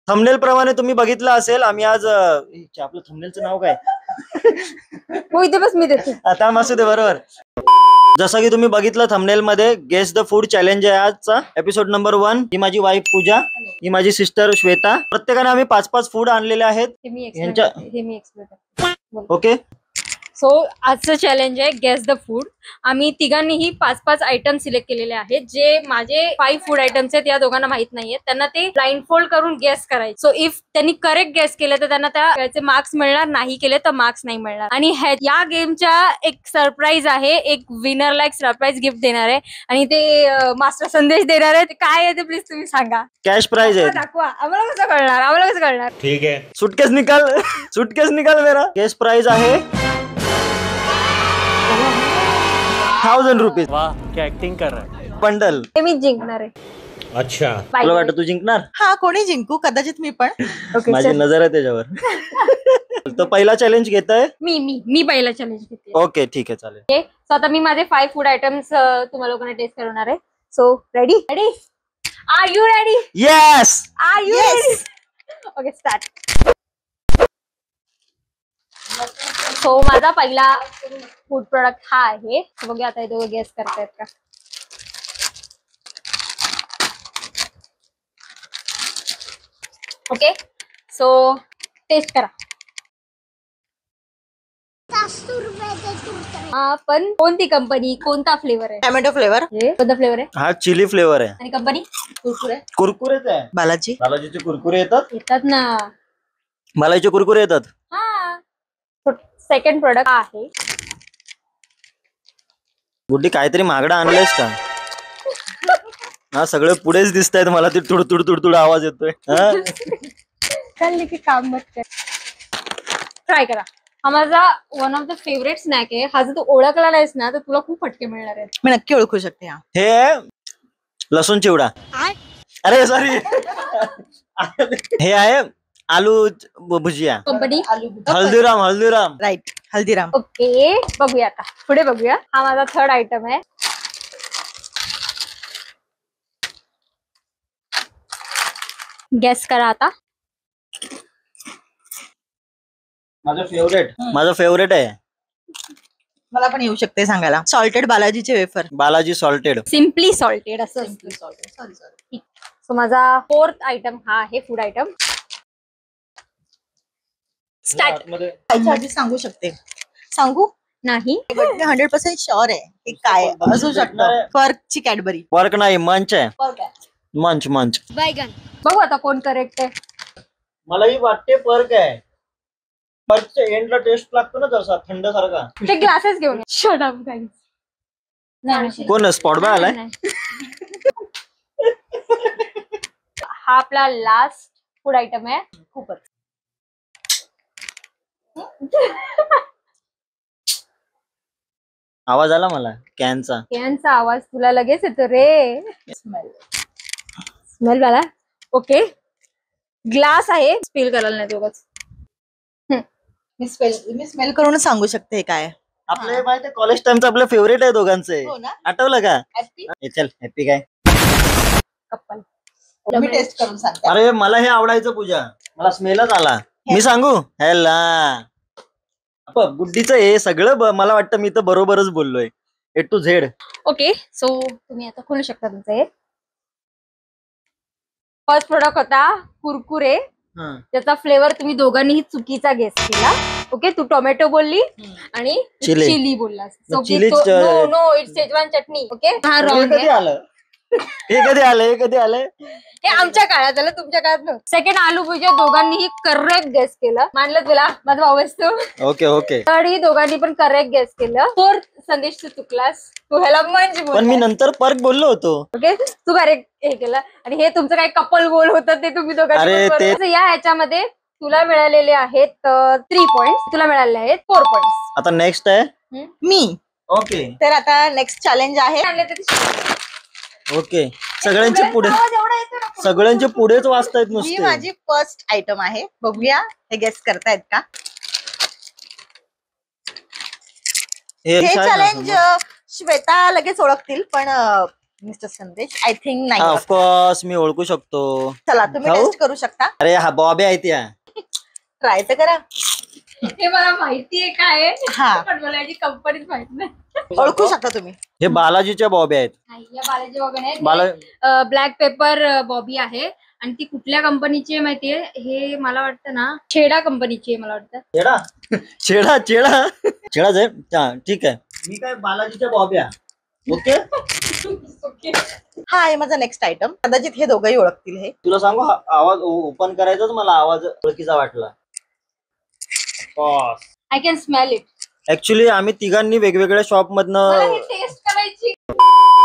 Thumbnail प्रमाणे तुम्ही बघितलं असेल, आम्ही आज आपलं थंबनेलचं नाव काय? इथे बस मी देते आता असू दे, बरोबर. जसं की तुम्ही बघितलं थंबनेल मध्ये, गेस द फूड चॅलेंज आहे आजचा एपिसोड नंबर 1. ही माझी वाईफ पूजा, ही माझी सिस्टर श्वेता. प्रत्येकाने आम्ही 5-5 फूड आणलेले आहेत. ओके, सो आजचं चॅलेंज आहे गेस द फूड. आम्ही तिघांनीही 5-5 आयटम सिलेक्ट केलेले आहेत. जे माझे 5 फूड आयटम्स आहेत, या दोघांना माहित नाहीयेत. त्यांना ते ब्लाइंड फोल्ड करून गेस करायचे. सो इफ त्यांनी करेक्ट गेस केले तर त्यांना त्याचे मार्क्स मिळणार, नाही केले तर मार्क्स नाही मिळणार. आणि या गेमच्या एक सरप्राईज आहे, एक विनरला एक सरप्राईज गिफ्ट देणार आहे आणि ते मास्टर संदेश देणार आहे. काय आहे ते प्लीज तुम्ही सांगा. कॅश प्राइज आहे. दाखवा, आम्हाला कसं कळणार, आम्हाला कसं कळणार. ठीक आहे, सुटकेस निकाल मेरा. कॅश प्राइज आहे 1000 रुपीज. वाह, क्या एक्टिंग कर रहा है. बंडल. ते मी जिंकणार आहे. अच्छा, तुला वाटतं तू जिंकणार? हा, कोणी जिंकू, कदाचित मी पण. माझी नजर आहे त्याच्यावर. तर पहिला चॅलेंज घेताय? मी पहिला चॅलेंज घेते. ओके, ठीक आहे, चालेल. सो आता मी माझे 5 फूड आयटम्स तुम्हाला लोकांना टेस्ट करणार आहे. So ready? Are you ready? Yes. Are you ready? Okay, start. So माझा पहिला फूड प्रोडक्ट हा आहे. बघूया आता हे दोघं गेस करतायत का. ओके, सो टेस्ट करा. पण कोणती कंपनी, कोणता फ्लेवर आहे? Tomato flavour. कोणता फ्लेवर आहे? हा चिली फ्लेवर आहे. आणि कंपनी? कुरकुरे. कुरकुरेच आहे. बालाजीचे कुरकुरे येतात ना. बालाजीचे कुरकुरे येतात. हा. सेकंड प्रोडक्ट आहे. गुड्डी, काहीतरी महागडा आणलंयस का? हा, सगळे पुढेच दिसत आहेत मला. ते तुड आवाज येतोय. चालले की काम मत कर. ट्राय करा. हा माझा one of the favourite snack आहे. हा जर तू ओळखला नाहीस ना तर तुला खूप फटके मिळणार आहेत. मी नक्की ओळखू शकते. हे लसूण चिवडा. अरे सॉरी. हे आहे aloo bhujia. Company? Haldiram. Right, Haldiram. Okay, बघूया आता, पुढे बघूया. हा माझा थर्ड आयटम आहे. गेस करा आता. माझं फेवरेट आहे. मला पण येऊ शकते सांगायला. सॉल्टेड बालाजीचे wafer. Balaji salted. Simply salted असं. सॉरी. सो माझा फोर्थ आयटम हा आहे फूड आयटम. स्टार्ट. खायच्या आधी सांगू शकते. सांगू नाही, 100% शुअर आहे हे काय असू शकतं. पर्कची कॅडबरी. पर्क नाही, मंच आहे. मंच. बैगन. बघू आता कोण करेक्ट आहे. मलाही वाटते पर्क आहे. पर्कच्या एंडला टेस्ट लागतो ना जसा थंड सारखा. ते ग्लासेस घेऊन शट अप गाईज. नाही, कोण स्पॉट बाय आलाय? हा आपला लास्ट फूड आयटम आहे. खूपच आवाज आला मला कॅनचा. कॅनचा आवाज तुला लगेच येतो रे. स्मेल वाला. ओके, ग्लास आहे. स्पिल करायला नाही दोघच. मी स्मेल करून सांगू शकते काय. आपले माहिती कॉलेज टाइमचं आपलं फेवरेट आहे दोघांचे. हो ना? आठवलं का? चल हॅपी काय. कप्पल. मी टेस्ट करून सांगते. अरे मला हे आवडायचं पूजा, मला स्मेलच आला. मी सांगू ह्याला गुड्डीचं हे सगळं मला वाटतं मी तर बरोबरच बोललोय A to Z. Okay, so तुम्ही आता खोलू शकता तुमचे. फर्स्ट प्रोडक्ट होता कुरकुरे. त्याचा फ्लेवर तुम्ही दोघांनीही चुकीचा गेस केला. ओके, तू टोमॅटो बोलली आणि चिली बोललास. No, it's schezwan chutney. Okay, हा रॉंग आहे. हे कधी आलंय? हे आमच्या काळात आलं, तुमच्या काळात नव्हतं. सेकंड आलू भुजिया दोघांनीही करेक्ट गेस केलं. मानलं तुला, माझा भाऊ असतो. ओके. तर ही दोघांनी पण करेक्ट गेस केलं. फोर्थ संदेश तू चुकलास. तू ह्याला पण मी नंतर पर्क बोललो होतो. ओके, तू करेक्ट हे केलं. आणि हे तुमचं काही कपल गोल होतं ते तुम्ही दोघांनी. या ह्याच्यामध्ये तुला मिळालेले आहेत 3 पॉइंट्स, तुला मिळालेले आहेत 4 पॉइंट्स. आता नेक्स्ट आहे मी. ओके, तर आता नेक्स्ट चॅलेंज आहे. ओके, सगळ्यांचे पुढेच वाचतायत ही नुसते. माझी फर्स्ट आयटम आहे. बघूया हे गेस करतायत का. हे चॅलेंज श्वेता लगेच ओळखतील, पण मिस्टर संदेश आय थिंक नाही. ऑफकोर्स मी ओळखू शकतो. चला तुम्ही खाऊ? टेस्ट करू शकता. अरे हा बॉबी आहे त्या. ट्राय तर करा. हे मला माहितीये काय आहे, हा. पण मला याची कंपनीच माहित नाही. ओळखू शकता तुम्ही. हे बालाजीच्या बॉबी आहेत. नाही, या बालाजी बॉबी बाला नाही. ब्लॅक पेपर बॉबी आहे आणि ती कुठल्या कंपनीची आहे माहितीये? हे मला वाटतं ना छेडा कंपनीची आहे मला वाटतं. चेडा चेडा चेडा चेडाच आहे. हा, ठीक आहे. मी काय बालाजीच्या बॉब्या. ओके. हा आहे माझा नेक्स्ट आयटम. कदाचित हे दोघंही ओळखतील हे. तुला सांगू हा आवाज ओपन करायचाच मला आवाज ओळखीचा वाटला. I can smell it. Actually आम्ही तिघांनी वेगवेगळ्या शॉप मला मधनं ही टेस्ट करायची.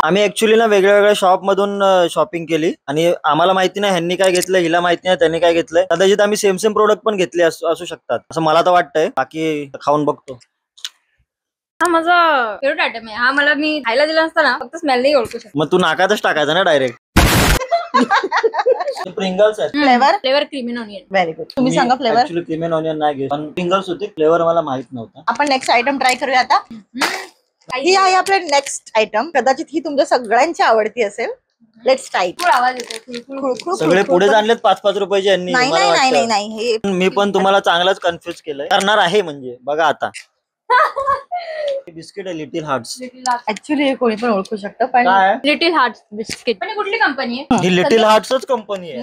आम्ही ऍक्च्युली ना वेगळ्या वेगळ्या शॉप मधून शॉपिंग केली आणि आम्हाला माहिती नाही ह्यांनी काय घेतलं, हिला माहिती नाही त्यांनी काय घेतलंय. कदाचित आम्ही सेम सेम प्रोडक्ट पण घेतले असू शकतात असं मला तर वाटतंय. बाकी खाऊन बघतो. हा माझा फेवरेट आयटम आहे. हा मला मी खायला दिला असता ना फक्त स्मेल नाही ओळखू शकत. मग तू नाकातच टाकायचं ना डायरेक्ट. प्रिंगल्स आहेत. Flavour flavour cream onion. Very good. तुम्ही सांगा फ्लेवर. ऍक्च्युली क्रीम ऑनियन नाही घेत पण प्रिंगल्स होते. फ्लेवर मला माहित नव्हता. आपण नेक्स्ट आयटम ट्राय करूया आता. ही आहे आपले नेक्स्ट आयटम. कदाचित ही तुमच्या सगळ्यांची आवडती असेल. Let's try. खूप आवाज येतो. सगळे पुढे आणलेत 5-5 रुपयाचे यांनी. नाही मला नाही नाही वाटतं. नाही नाही हे मी पण तुम्हाला चांगलाच कन्फ्युज केलंय. करणार आहे म्हणजे बघा आता. बिस्किट आहे लिटिल हार्ट्स. ऍक्च्युली हे कोणी पण ओळखू शकतं पण काय लिटिल हार्ट बिस्किट. पण ही कुठली कंपनी आहे? ही लिटिल हार्ट्सच कंपनी आहे.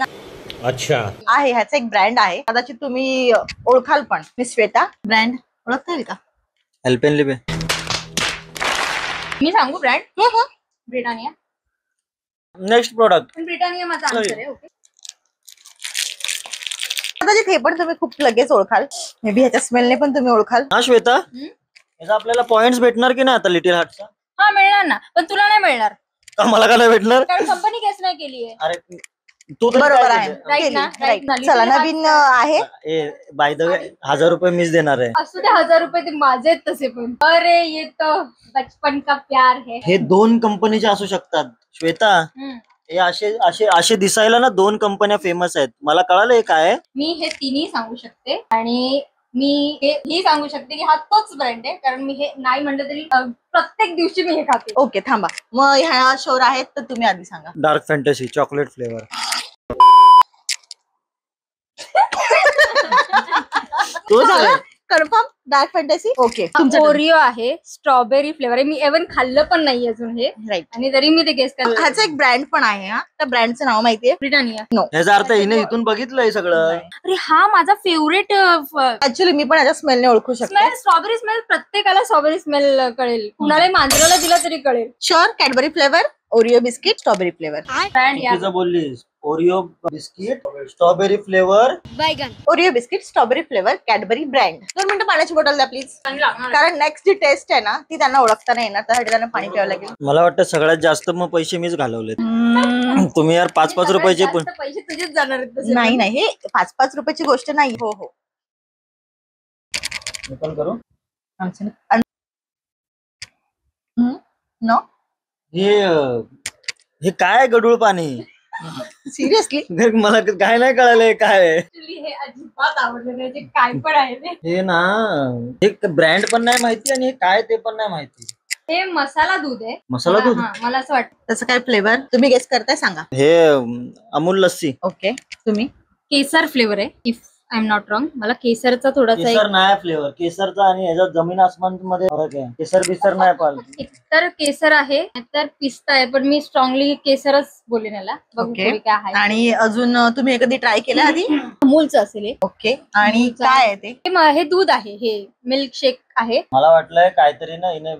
आहे ह्याचा एक ब्रँड आहे. कदाचित तुम्ही ओळखाल पण. मी श्वेता ब्रँड ओळखता येईल का? अल्पेनलिबे. मी सांगू ब्रँड? ब्रिटानिया. Next product. पण ब्रिटानिया माझा आन्सर आहे. ओके. कदाचित हे पण तुम्ही खूप लगेच ओळखाल. मे बी ह्याच्या स्मेलने पण तुम्ही ओळखाल. हा श्वेता याचा आपल्याला पॉइंट्स भेटणार की नाही आता लिटिल हार्टचा? हा मिळणार ना पण तुला नाही मिळणार का मला काय नाही भेटणार? कारण कंपनी केस नाही केली आहे. अरे तू तर बरोबर काय आहे. केलं? Right केली. ना? Right. Right ना? चला Little नवीन आहे. ए बाय द वे 1000 रुपये मीच देणार आहे. असू दे 1000 रुपये ते माझे आहेत तसे पण. अरे ये तो बचपन का प्यार है. हे 2 कंपनीचे असू शकतात श्वेता. हे असे असे असे दिसायला ना 2 कंपन्या फेमस आहेत. मला कळालं हे काय आहे. मी हे तिन्ही सांगू शकते आणि मी ही सांगू शकते की हा तोच ब्रँड आहे कारण मी हे नाही म्हणलं तरी प्रत्येक दिवशी मी हे खाते. ओके थांबा. मग ह्या शोर आहेत तर तुम्ही आधी सांगा. Dark fantasy chocolate flavour. तोच आहे. Confirm dark fantasy. Okay Oreo आहे. स्ट्रॉबेरी फ्लेवर आहे. मी एव्हन खाल्लं पण नाही अजून हे राईट. आणि तरी मी ते गेस करते. ह्याचं एक ब्रँड पण आहे. हा त्या ब्रँडचं नाव माहितीये? ब्रिटानिया. नो. ह्याचा अर्थ हिने इथून बघितलंय सगळं. अरे हा माझा फेवरेट ऍक्च्युली मी पण ह्याच्या स्मेलने ओळखू शकते. स्मेल. स्ट्रॉबेरी स्मेल प्रत्येकाला स्ट्रॉबेरी स्मेल कळेल. कुणालाही मांजराला दिला तरी कळेल. Sure. Cadbury flavour, Oreo biscuit, strawberry flavour. Brand या तिचं बोललीस Oreo biscuit strawberry flavour. Oreo biscuit, strawberry flavour, Cadbury brand. 2 मिनिटं पाण्याची बॉटल द्या प्लीज. कारण नेक्स्ट जी टेस्ट आहे ना ती त्यांना ओळखता नाही येणार. त्यासाठी त्यांना पाणी प्यावं लागेल. मला वाटतं सगळ्यात जास्त मग पैसे मीच घालवलेत. तुम्ही यार 5-5 रुपयाचे पण. जास्त पैसे तुझेच जाणार आहेत तसे. नाही नाही हे 5-5 रुपयाची गोष्ट नाही. हो हो. मी पण करू. नो हे काय गडूळ पाणी. सिरियसली मला काय नाही कळालंय काय आहे. Actually हे अजिबात आवडलं नाही. जे काय पण आहे ते. हे ना हे ब्रँड पण नाही माहिती आणि हे काय ते पण नाही माहिती. हे मसाला दूध आहे. मसाला दूध. हा, मला असं वाटतं. त्याचं काय फ्लेवर तुम्ही गेस करताय सांगा. हे अमूल लस्सी. ओके तुम्ही. केसर फ्लेवर आहे. If I am not wrong. मला केसरचा थोडासा केसर नाही फ्लेवर. केसरचा आणि ह्याच्यात जमीन आसमान मध्ये फरक आहे. केसर बिसर नाही पाहिजे. एकतर केसर आहे तर पिस्ता आहे पण मी स्ट्रॉंगली केसरच बोलेन याला. बघू ओके. पुढे काय आहे. आणि अजून तुम्ही कधी ट्राय केलं आधी? अमूलचं असेल हे. ओके. आणि काय आहे ते? हे दूध आहे. हे मिल्क शेक आहे. मला वाटलंय काहीतरी ना हिने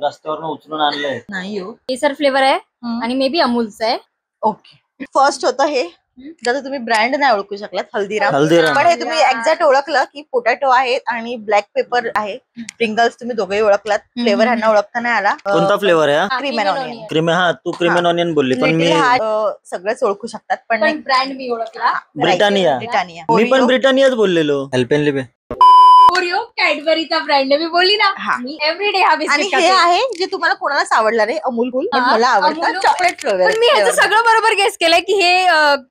रस्त्यावरनं उचलून आणलंय. नाही हो. केसर फ्लेवर आहे आणि मे बी अमूलचं आहे. ओके. फर्स्ट होतं हे ज्याचं तुम्ही ब्रँड नाही ओळखू शकलात. हल्दीराम. हल्दीराम. पण हे तुम्ही एक्झॅक्ट ओळखलं की पोटॅटो आहेत आणि ब्लॅक पेपर आहे. प्रिंगल्स तुम्ही दोघेही ओळखलात. फ्लेवर ह्यांना ओळखता नाही आला. कोणता फ्लेवर आहे हा? Cream and onion. क्रीम. हा तू क्रीम अँड ऑनियन बोलली पण मी सगळेच ओळखू शकतात पण पण ब्रँड मी ओळखला. ब्रिटानिया. ब्रिटानिया. मी पण ब्रिटानियाच बोललेलो. अल्पेनलिबे. ओरिओ कॅडबरीचा ब्रँड आहे, मी बोलली हा. ना, मी एव्हरीडे हा आणि बिस्किट हे खाते. आहे जे तुम्हाला कोणालाच आवडणार आहे, अमूल कूल, पण हा, मला आवडतं अमूल चॉकलेट फ्लेवर. पण मी ह्याचं सगळं बरोबर गेस केलंय की हे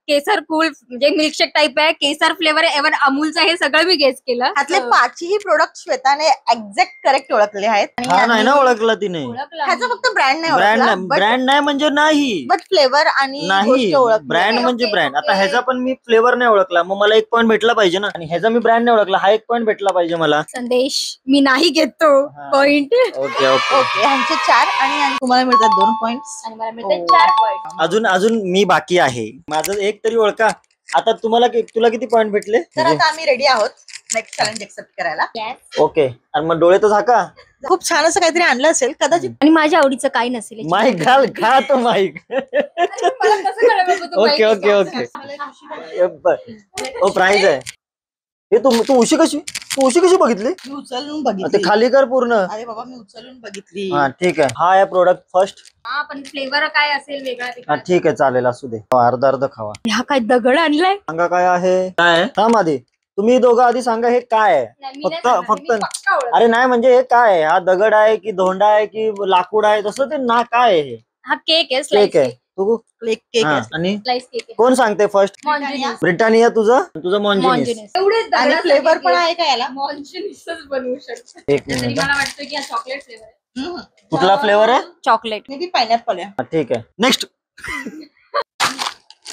केसर कूल म्हणजे मिल्कशेक टाईप आहे, केसर फ्लेवर आहे, एव्हन अमूलचं हे सगळं मी गेस केलं. ह्यातले पाचही प्रोडक्ट श्वेताने एक्झॅक्ट करेक्ट ओळखले आहेत. आणि हा नाही ना यांनी- ओळखला तिने. ओळखलं ह्याचं आम्ही. फक्त ब्रँड नाही ब्रँड ओळखला, ब्रँड नाही म्हणजे नाही बट फ्लेवर आणि नाही गोष्ट ओळखली. ब्रँड ओके, म्हणजे ओके, ब्रँड. आता ओके. ह्याचा पण मी फ्लेवर नाही ओळखला, मग मला 1 पॉईंट भेटला पाहिजे ना. आणि ह्याचा मी ब्रँड नाही ओळखला, हा 1 पॉईंट भेटला पाहिजे मला. संदेश मी नाही घेतो हा. Point okay okay. ओके, ह्यांचे 4 आणि तुम्हाला मिळतात 2 पॉइंट्स. आणि मला मिळते हो. 4 पॉइंट. अजून मी बाकी आहे. माझं एक तरी ओळखा. आता तुला किती पॉईंट भेटले? तर आता आम्ही रेडी आहोत नेक्स्ट चॅलेंज एक्सेप्ट करायला. ओके. आणि मग डोळे तर झाका. खूप छान असं काहीतरी आणलं असेल कदाचित. आणि माझ्या आवडीचं काही नसेल याच्यात. माईक घाल खा तो माईक. मला कसं कळलं बाबा तू ओके माहिती ओके सांग. ओके. ओ प्राइज आहे हे. तू उशी कशी बघितली? मी उचलून ते बघितली. खाली कर पूर्ण. अरे बाबा, मी उचलून बघितली. हा ठीक आहे. हा आहे प्रोडक्ट फर्स्ट. हा पण फ्लेवर काय असेल वेगळा हा वेगळा. ठीक आहे चालेल असू दे. अर्धा खावा. हा काय दगड आणलाय? सांगा काय आहे. काय थांब आधी तुम्ही दोघं आधी सांगा हे काय आहे. नाही, मी नाही फक्त- सांगणार, फक्त- मी पक्का ओळखते. अरे नाही म्हणजे हे काय आहे. हा दगड आहे की धोंडा आहे की लाकूड आहे तसं ते ना काय आहे हे. हा केक आहे, स्लाइस केक आहे. केक. तू केक हा, आहे. आणि स्लाइस केक आहे. कोण सांगते फर्स्ट? मॉन्जिनिस. ब्रिटानिया तुझं मॉन्जिनिस. मॉन्जिनिस. एवढेच दगड आणि फ्लेवर पण आहे का याला? मॉन्जिनिसच बनवू शकतो. एक तरी मिनिट. मला वाटतं की हा चॉकलेट फ्लेवर आहे. कुठला फ्लेवर आहे? चॉकलेट. मे बी पायनॅपल आहे. हा, ठीक आहे. Next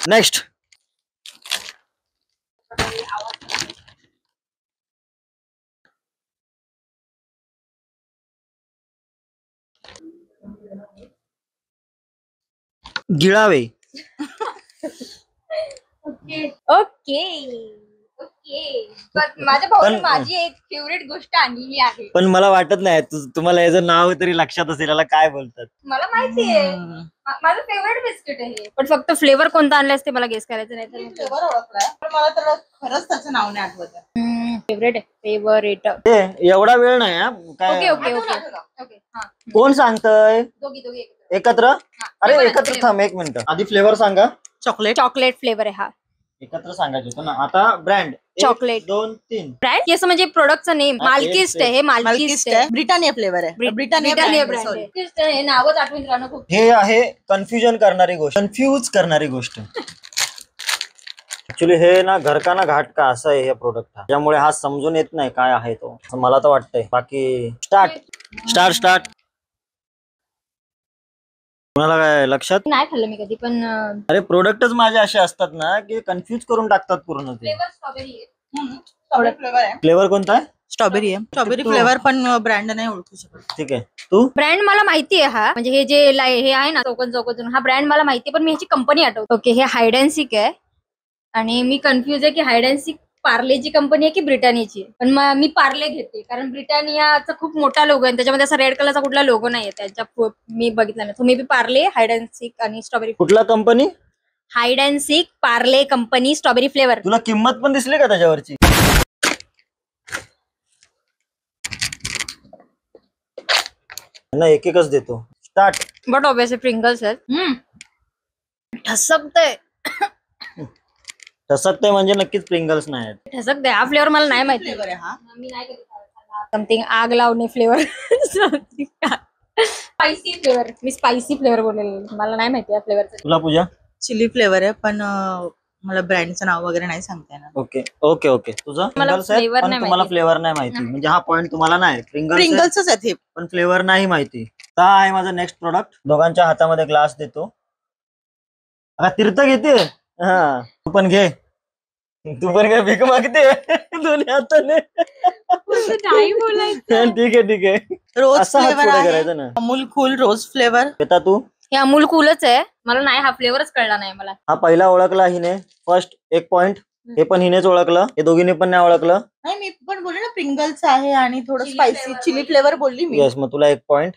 next. गिळावे. Okay okay okay. पण माझ्या भावाने पण- माझी एक फेवरेट गोष्ट आणलेली आहे. पण मला वाटत नाही तुम्हाला याचं नाव तरी लक्षात असेल. याला काय बोलतात? मला माहितीये माझं फेवरेट बिस्किट आहे हे. पण फक्त फ्लेवर कोणता आणलास ते मला गेस करायचं नाही तर फ्लेवर ओळखलाय, पण मला तर खरंच त्याचं नाव नाही आठवत आहे. फेवरेट आहे फेवरेट. ते एवढा वेळ नाही हा. ओके काय ओके आठवलं, ओके आठवलं. ओके. हा कोण सांगतय? दोघी दोघी एकत्र? अरे flavor एकत्र आहे, थांब 1 मिनिट. आधी फ्लेवर सांगा. चॉकलेट. चॉकलेट फ्लेवर आहे हा. एकत्र सांगायचं होतं ना. आता ब्रँड Chocolate. 2 3. ब्रँड असं म्हणजे प्रोडक्टचं नेम हा, मालकिस्ट तेच, आहे हे मालकिस्ट मालकिस्ट आहे. आहे. ब्रिटानिया फ्लेवर आहे. Britannia brand brand sorry. आहे. हे नावच आठवून राहणं खूप. हे आहे कन्फ्युजन करणारी गोष्ट. कन्फ्यूज करणारी गोष्ट. ऍक्च्युली हे ना घर का ना घाट का असं आहे हे प्रोडक्ट. त्यामुळे हा समजून येत नाही काय आहे तो. असं मला तर वाटतंय. बाकी स्टार्ट. कोणाला काय लक्षात? नाही खाल्लं मी कधी पण अरे प्रोडक्टच माझे असे असतात ना की कन्फ्युज करून टाकतात पूर्ण ते. फ्लेवर स्ट्रॉबेरी आहे. स्ट्रॉबेरी फ्लेवर आहे. फ्लेवर कोणता आहे? स्ट्रॉबेरी आहे. स्ट्रॉबेरी फ्लेवर पण ब्रँड नाही ओळखू शकत. ठीक आहे. तू? ब्रँड मला माहिती आहे हा म्हणजे हे जे हे आहे ना चौकन हा ब्रँड मला माहिती आहे पण मी ह्याची कंपनी आठवतो. ओके हे हाइड अँड सीक आहे आणि मी कन्फ्युज आहे की हाइड अँड सीक पार्लेची कंपनी आहे की ब्रिटानियाची आहे. पण मी पार्ले घेते कारण ब्रिटानियाचा खूप मोठा लोगो आहे त्याच्यामध्ये असा रेड कलरचा कुठला लोगो नाहीये त्यांच्या मी बघितला नाही. May be Parle hide and sick आणि स्ट्रॉबेरी. कुठला company? Hide and sick Parle company strawberry flavour. तुला किंमत पण दिसली का त्याच्यावरची? ना एक एकच देतो. स्टार्ट. बट ऑब्विसली प्रिंगल्स आहेत. ठसकतंय ठसकतंय म्हणजे नक्कीच प्रिंगल्स नाही आहेत. ठसकतंय. हा फ्लेवर मला नाही माहिती. फ्लेवर आहे हा. मी नाही कधी समथिंग आग लावणे फ्लेवर. Spicy flavour. मी स्पायसी फ्लेवर बोललेलं मला नाही माहिती या फ्लेवरचं. तुला पूजा? चिली फ्लेवर आहे पण मला ब्रँडचं नाव वगैरे नाही सांगता येणार. Okay okay okay. तुझं प्रिंगल्स आहे flavor पण नाही तुम्हाला माहिती. फ्लेवर नाही माहिती म्हणजे हा पॉइंट तुम्हाला नाही. प्रिंगल्स प्रिंगल्सच आहेत हे. पण फ्लेवर नाही माहिती. हा आहे माझं नेक्स्ट प्रोडक्ट. दोघांच्या हातामध्ये ग्लास देतो. आता तीर्थ घेते. हा तू पण घे. तू पण काय भीक मागते दोन्ही हाताने. नाही बोलायचं. ठीक आहे. रोज असा हात फ्लेवर पुढे आहे. करायचा ना. Amul cool rose flavour. येता तू? हे अमूल कूलच आहे. मला नाही हा फ्लेवरच कळला नाही मला. हा पहिला ओळखला हिने. First 1 point. हे पण हिनेच ओळखलं. हे दोघींनी पण नाही ओळखलं. नाही मी पण बोलले ना प्रिंगल्स आहे आणि थोडं Chili स्पायसी flavor चिली बोलली. फ्लेवर बोलली मी. येस मग तुला 1 पॉइंट.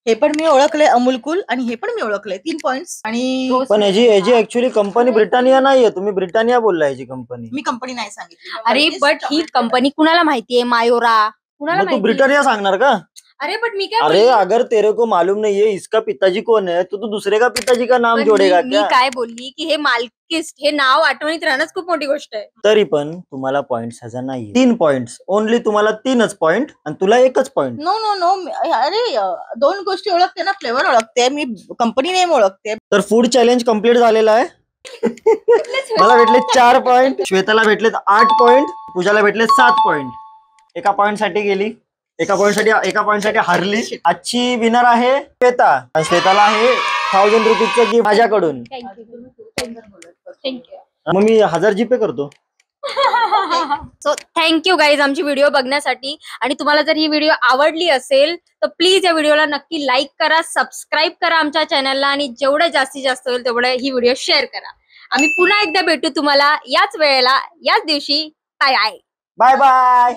हे पण मी ओळखले अमूल कूल आणि हे पण मी ओळखले 3 पॉइंट्स. आणि Rose पण याची ऍक्च्युली कंपनी ब्रिटानिया नाहीये. तुम्ही ब्रिटानिया बोलला याची कंपनी. मी कंपनी नाही सांगितली. अरे Maltese but he chocolate company कुणाला माहितीये? मायोरा कुणाला मग तू माहिती? ब्रिटानिया सांगणार का? अरे बट मी काय अरे बोलली? अगर तेरे को मालूम नहीं है इसका पिताजी कौन है तो तू दूसरे का पिताजी का नाम पण जोडेगा मी क्या? काय बोलली की हे मालकिस्ट हे नाव आठवणीत राहणंच खूप मोठी गोष्ट आहे. तरी पण तुम्हाला पॉइंट्स ह्याचा नाही 3 पॉइंट्स ओनली तुम्हाला 3च पॉइंट आणि तुला 1च पॉइंट. नो नो नो अरे 2 गोष्टी ओळखते ना, फ्लेवर ओळखते मी, कंपनी नेम ओळखते. तर फूड चॅलेंज कम्प्लीट झालेला आहे. मला भेटले 4 पॉइंट, श्वेताला भेटलेत 8 पॉइंट, पूजाला भेटले 7 पॉइंट. एका पॉइंट साठी गेली, एका पॉइंट साठी हारली. आजची विनर आहे श्वेता आणि श्वेताला आहे 1000 रुपीजचं गिफ्ट माझ्याकडून. थँक्यू. मग मी 1000 जीपे करतो. सो थँक्यू गाईज आमची व्हिडिओ बघण्यासाठी. आणि तुम्हाला जर ही व्हिडिओ आवडली असेल तर प्लीज या व्हिडिओला नक्की लाईक करा, सबस्क्राईब करा आमच्या चॅनलला आणि जेवढं जास्तीत जास्त होईल तेवढं ही व्हिडिओ शेअर करा. आम्ही पुन्हा एकदा भेटू तुम्हाला याच वेळेला याच दिवशी. Bye bye. Bye bye.